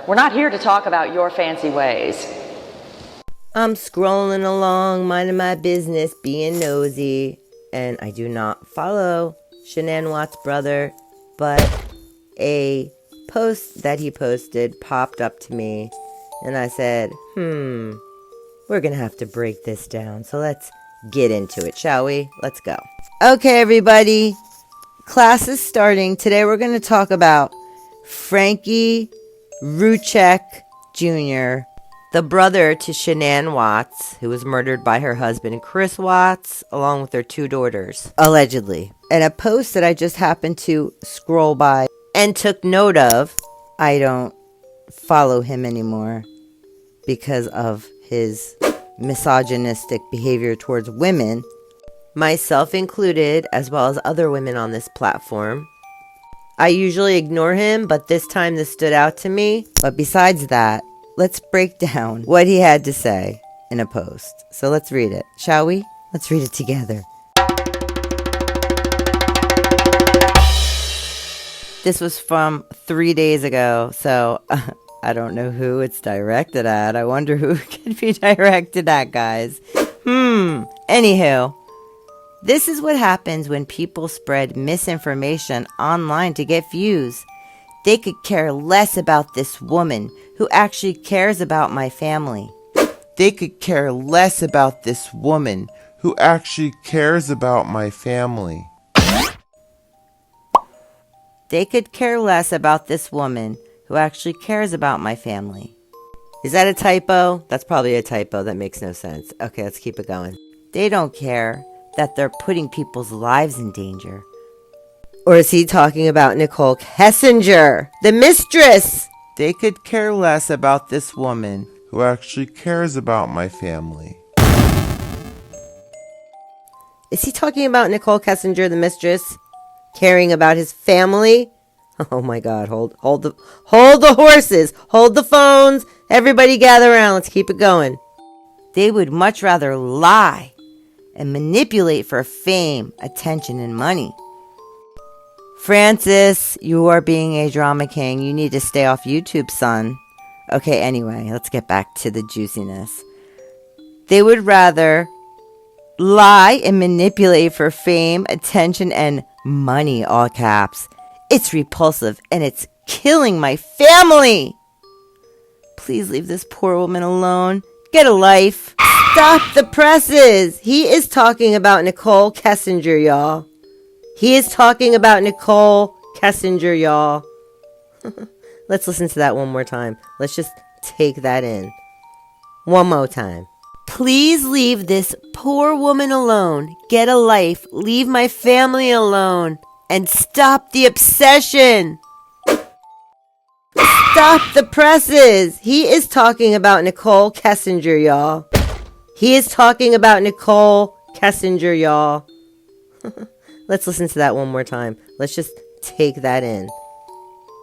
We're not here to talk about your fancy ways. I'm scrolling along, minding my business, being nosy, and I do not follow Shanann Watts' brother, but a post that he posted popped up to me, and I said, we're gonna have to break this down, so let's get into it, shall we? Let's go. Okay, everybody, class is starting. Today we're gonna talk about Frankie Ruchek Jr., the brother to Shanann Watts, who was murdered by her husband, Chris Watts, along with their 2 daughters, allegedly. And a post that I just happened to scroll by and took note of. I don't follow him anymore because of his misogynistic behavior towards women, myself included, as well as other women on this platform. I usually ignore him, but this time this stood out to me. But besides that, let's break down what he had to say in a post. So let's read it, shall we? Let's read it together. This was from 3 days ago, so I don't know who it's directed at. I wonder who it could be directed at, guys. Anywho, this is what happens when people spread misinformation online to get views. They could care less about this woman who actually cares about my family. They could care less about this woman who actually cares about my family. They could care less about this woman who actually cares about my family. Is that a typo? That's probably a typo. That makes no sense. Okay, let's keep it going. They don't care that they're putting people's lives in danger. Or is he talking about Nichol Kessinger, the mistress? They could care less about this woman who actually cares about my family. Is he talking about Nichol Kessinger, the mistress, caring about his family? Oh my God, hold the horses, hold the phones, everybody gather around, let's keep it going. They would much rather lie and manipulate for fame, attention, and money. Francis, you are being a drama king. You need to stay off YouTube, son. Okay, anyway, let's get back to the juiciness. They would rather lie and manipulate for fame, attention, and money, all caps. It's repulsive and it's killing my family. Please leave this poor woman alone. Get a life. Stop the presses. He is talking about Nichol Kessinger, y'all. He is talking about Nichol Kessinger, y'all. Let's listen to that one more time. Let's just take that in. One more time. Please leave this poor woman alone. Get a life. Leave my family alone. And stop the obsession. Stop the presses. He is talking about Nichol Kessinger, y'all. He is talking about Nichol Kessinger, y'all. Let's listen to that one more time. Let's just take that in.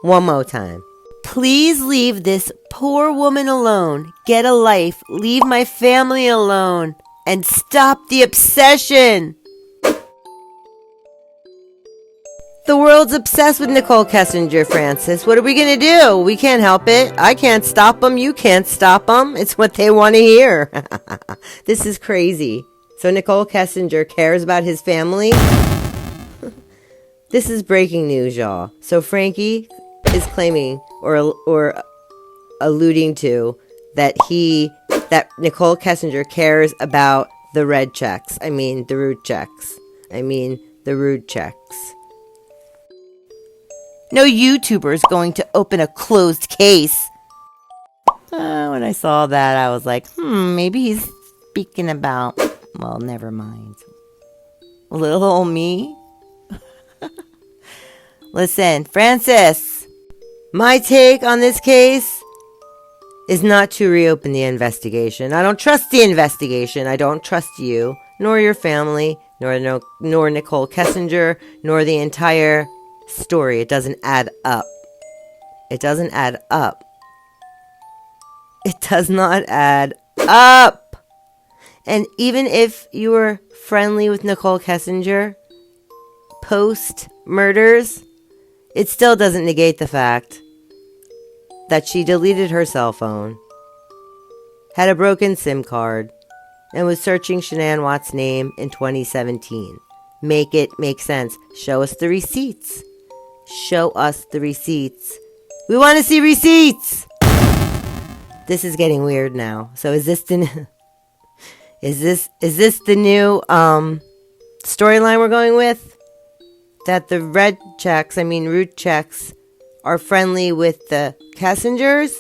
One more time. Please leave this poor woman alone. Get a life. Leave my family alone. And stop the obsession. The world's obsessed with Nichol Kessinger, Francis. What are we going to do? We can't help it. I can't stop them. You can't stop them. It's what they want to hear. This is crazy. So Nichol Kessinger cares about his family? This is breaking news, y'all. So Frankie is claiming or alluding to that Nichol Kessinger cares about the red checks. I mean the rude checks. No YouTuber is going to open a closed case. When I saw that, I was like, maybe he's speaking about, well, never mind. Little old me? Listen, Francis, my take on this case is not to reopen the investigation. I don't trust the investigation. I don't trust you, nor your family, nor Nichol Kessinger, nor the entire story. It doesn't add up. It doesn't add up. It does not add up. And even if you were friendly with Nichol Kessinger post murders, it still doesn't negate the fact that she deleted her cell phone, had a broken SIM card, and was searching Shanann Watts' name in 2017. Make it make sense. Show us the receipts. Show us the receipts. We want to see receipts! This is getting weird now. So is this the is this the new storyline we're going with? That the root checks are friendly with the Kessingers?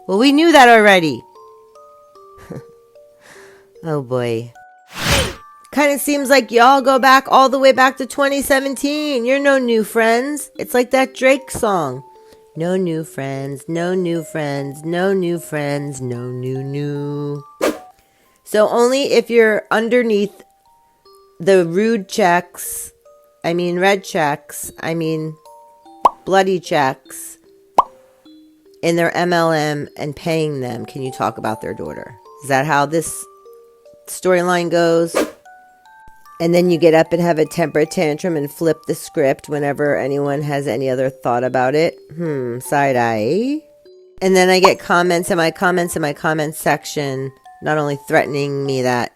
Well, we knew that already. Oh boy. Kind of seems like y'all go back all the way back to 2017. You're no new friends. It's like that Drake song. No new friends, no new friends, no new friends, no new. So only if you're underneath the red checks, bloody checks in their MLM and paying them, can you talk about their daughter. Is that how this storyline goes? And then you get up and have a temper tantrum and flip the script whenever anyone has any other thought about it. Side eye. And then I get comments in my comments section, not only threatening me that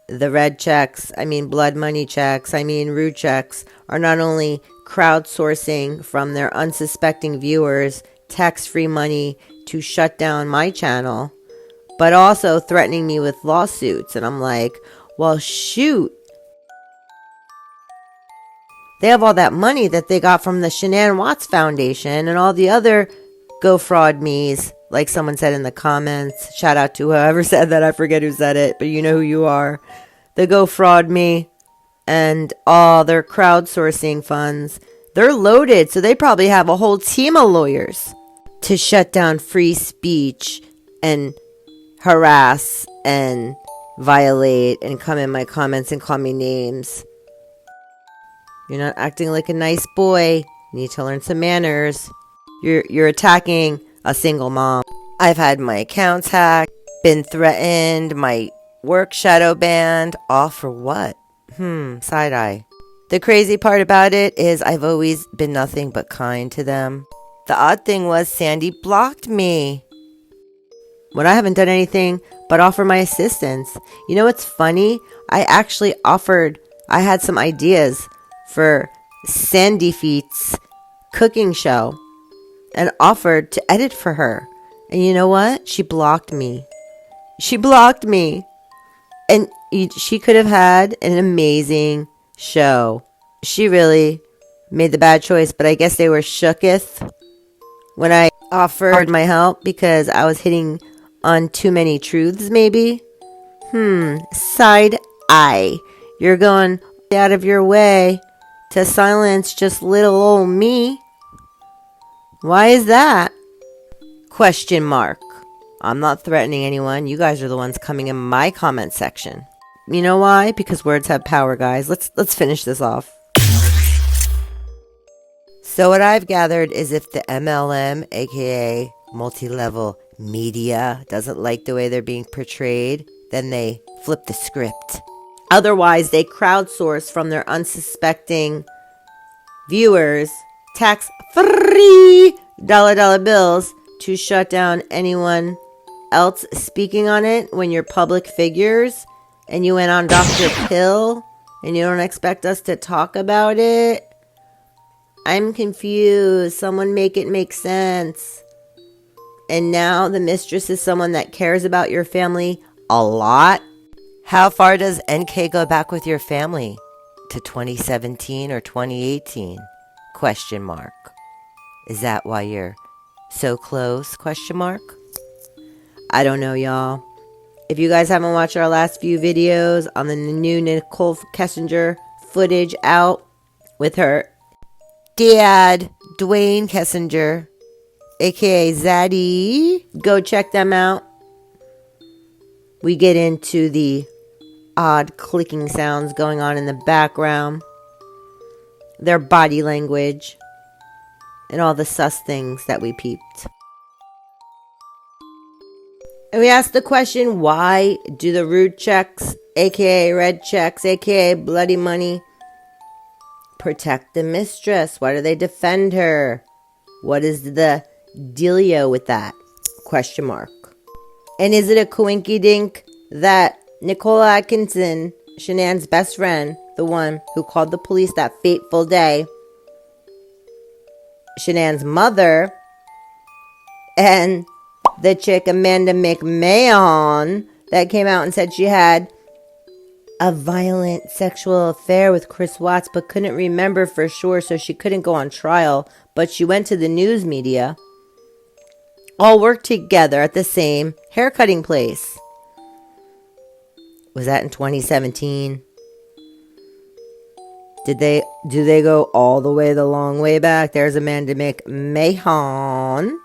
the red checks, blood money checks, rude checks, are not only crowdsourcing from their unsuspecting viewers tax-free money to shut down my channel, but also threatening me with lawsuits. And I'm like, well, shoot. They have all that money that they got from the Shanann Watts Foundation and all the other Go Fraud Me's, like someone said in the comments. Shout out to whoever said that. I forget who said it, but you know who you are. The Go Fraud Me and all their crowdsourcing funds. They're loaded, so they probably have a whole team of lawyers to shut down free speech and harass and violate and come in my comments and call me names. You're not acting like a nice boy. You need to learn some manners. You're attacking a single mom. I've had my accounts hacked, been threatened, my work shadow banned. All for what? Side eye. The crazy part about it is I've always been nothing but kind to them. The odd thing was Sandy blocked me when I haven't done anything but offer my assistance. You know what's funny? I had some ideas for Sandy Feet's cooking show and offered to edit for her. And you know what? She blocked me. And she could have had an amazing show. She really made the bad choice, but I guess they were shooketh when I offered my help because I was hitting on too many truths, maybe. Side eye. You're going out of your way to silence just little old me. Why is that? Question mark. I'm not threatening anyone. You guys are the ones coming in my comment section. You know why? Because words have power, guys. Let's finish this off. So what I've gathered is if the MLM, aka multi-level media, doesn't like the way they're being portrayed, then they flip the script. Otherwise, they crowdsource from their unsuspecting viewers tax-free dollar bills to shut down anyone else speaking on it when you're public figures and you went on Dr. Pill and you don't expect us to talk about it. I'm confused. Someone make it make sense. And now the mistress is someone that cares about your family a lot. How far does NK go back with your family? To 2017 or 2018? Question mark. Is that why you're so close? Question mark. I don't know, y'all. If you guys haven't watched our last few videos on the new Nichol Kessinger footage out with her dad, Dwayne Kessinger, aka Zaddy, go check them out. We get into the odd clicking sounds going on in the background, their body language, and all the sus things that we peeped. And we asked the question, why do the rude checks, aka red checks, aka bloody money, protect the mistress? Why do they defend her? What is the dealio with that? Question mark. And is it a coinky-dink that Nichol Atkinson, Shanann's best friend, the one who called the police that fateful day, Shanann's mother, and the chick Amanda McMahon that came out and said she had a violent sexual affair with Chris Watts but couldn't remember for sure, so she couldn't go on trial, but she went to the news media, all worked together at the same haircutting place. Was that in 2017? Do they go all the long way back? There's Amanda McMahon,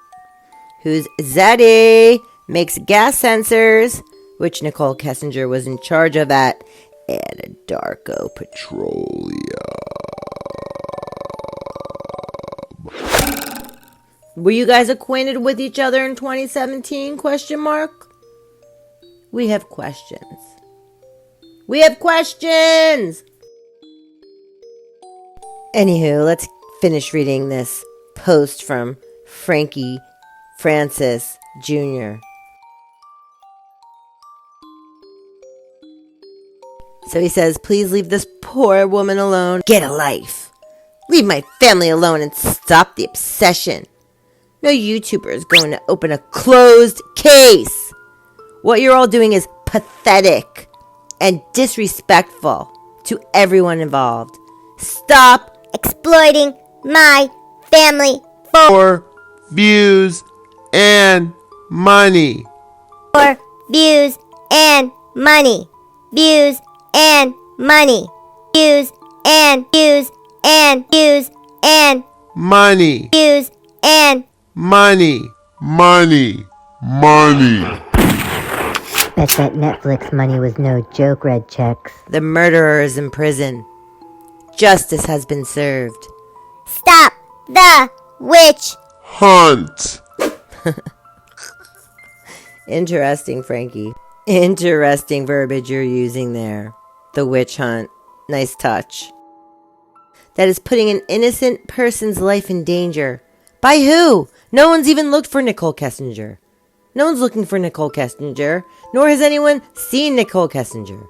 whose Zaddy makes gas sensors, which Nichol Kessinger was in charge of at Anadarko Petroleum. Were you guys acquainted with each other in 2017? Question mark. We have questions. We have questions! Anywho, let's finish reading this post from Frankie Francis Jr. So he says, please leave this poor woman alone. Get a life. Leave my family alone and stop the obsession. No YouTuber is going to open a closed case. What you're all doing is pathetic and disrespectful to everyone involved. Stop exploiting my family For views and money. for views and money. Views and money. Views and views and views and Money. views and Money. Money. Money. Bet that Netflix money was no joke, Red Checks. The murderer is in prison. Justice has been served. stop the witch Hunt. Interesting, Frankie. Interesting verbiage you're using there. The witch hunt. Nice touch. That is putting an innocent person's life in danger. By who? No one's even looked for Nichol Kessinger. No one's looking for Nichol Kessinger, nor has anyone seen Nichol Kessinger.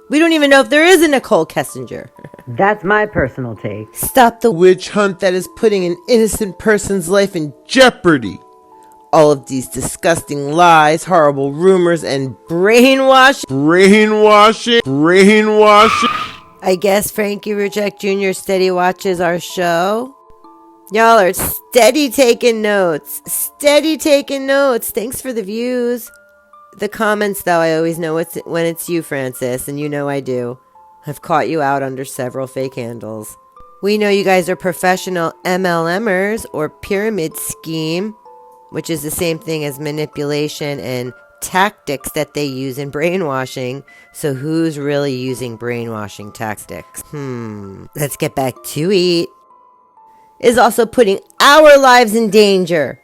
We don't even know if there is a Nichol Kessinger. That's my personal take. Stop the Witch hunt that is putting an innocent person's life in jeopardy. all of these disgusting lies, horrible rumors, and brainwashing. Brainwashing. I guess Frankie Rujek Jr. steady watches our show. Y'all are steady taking notes. Thanks for the views. The comments, though, I always know when it's you, Francis, and you know I do. I've caught you out under several fake handles. We know you guys are professional MLMers or pyramid scheme, which is the same thing as manipulation and tactics that they use in brainwashing. So who's really using brainwashing tactics? Let's get back to it. Is also putting our lives in danger.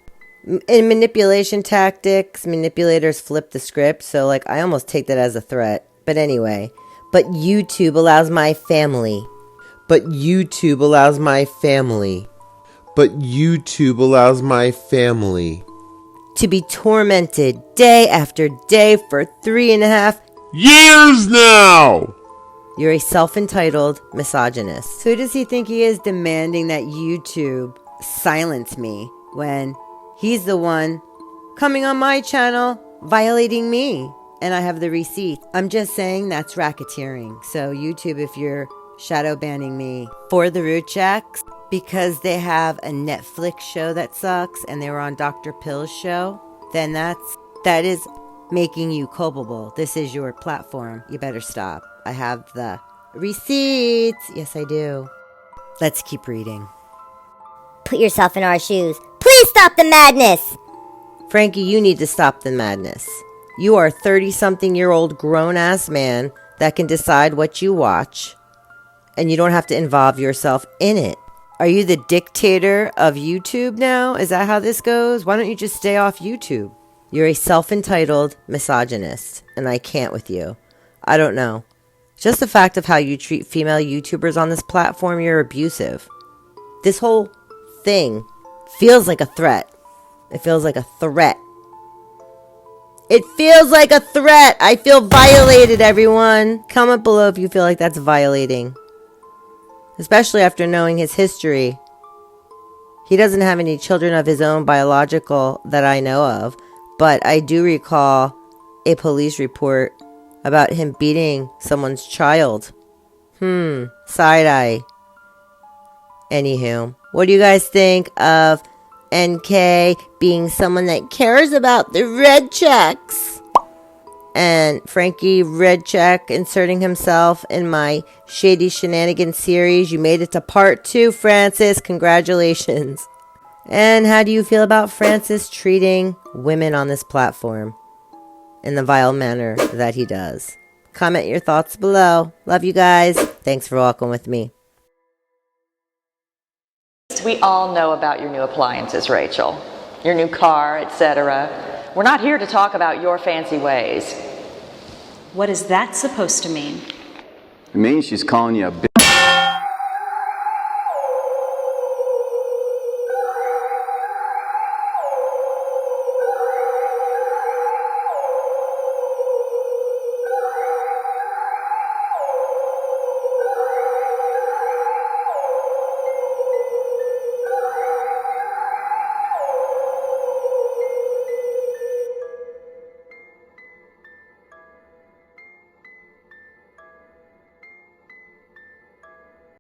In manipulation tactics, manipulators flip the script, so I almost take that as a threat. But anyway, but YouTube allows my family. To be tormented day after day for 3.5 years now. You're a self-entitled misogynist. Who does he think he is demanding that YouTube silence me when he's the one coming on my channel violating me and I have the receipt? I'm just saying that's racketeering. So YouTube, if you're shadow banning me for the root checks because they have a Netflix show that sucks and they were on Dr. Pill's show, then that is making you culpable. This is your platform. You better stop. I have the receipts. Yes, I do. Let's keep reading. Put yourself in our shoes. Please stop the madness. Frankie, you need to stop the madness. You are a 30-something-year-old grown-ass man that can decide what you watch, and you don't have to involve yourself in it. Are you the dictator of YouTube now? Is that how this goes? Why don't you just stay off YouTube? You're a self-entitled misogynist, and I can't with you. I don't know. Just the fact of how you treat female YouTubers on this platform, you're abusive. This whole thing feels like a threat. It feels like a threat. It feels like a threat. I feel violated, everyone. Comment below if you feel like that's violating. Especially after knowing his history. He doesn't have any children of his own biological that I know of. But I do recall a police report about him beating someone's child. Side eye. Anywho, what do you guys think of NK being someone that cares about the red checks? And Frankie Red Check inserting himself in my Shady Shenanigans series. You made it to part 2, Francis. Congratulations. And how do you feel about Francis treating women on this platform in the vile manner that he does? Comment your thoughts below. Love you guys. Thanks for walking with me. We all know about your new appliances, Rachel. Your new car, etc. We're not here to talk about your fancy ways. What is that supposed to mean? It means she's calling you a bitch.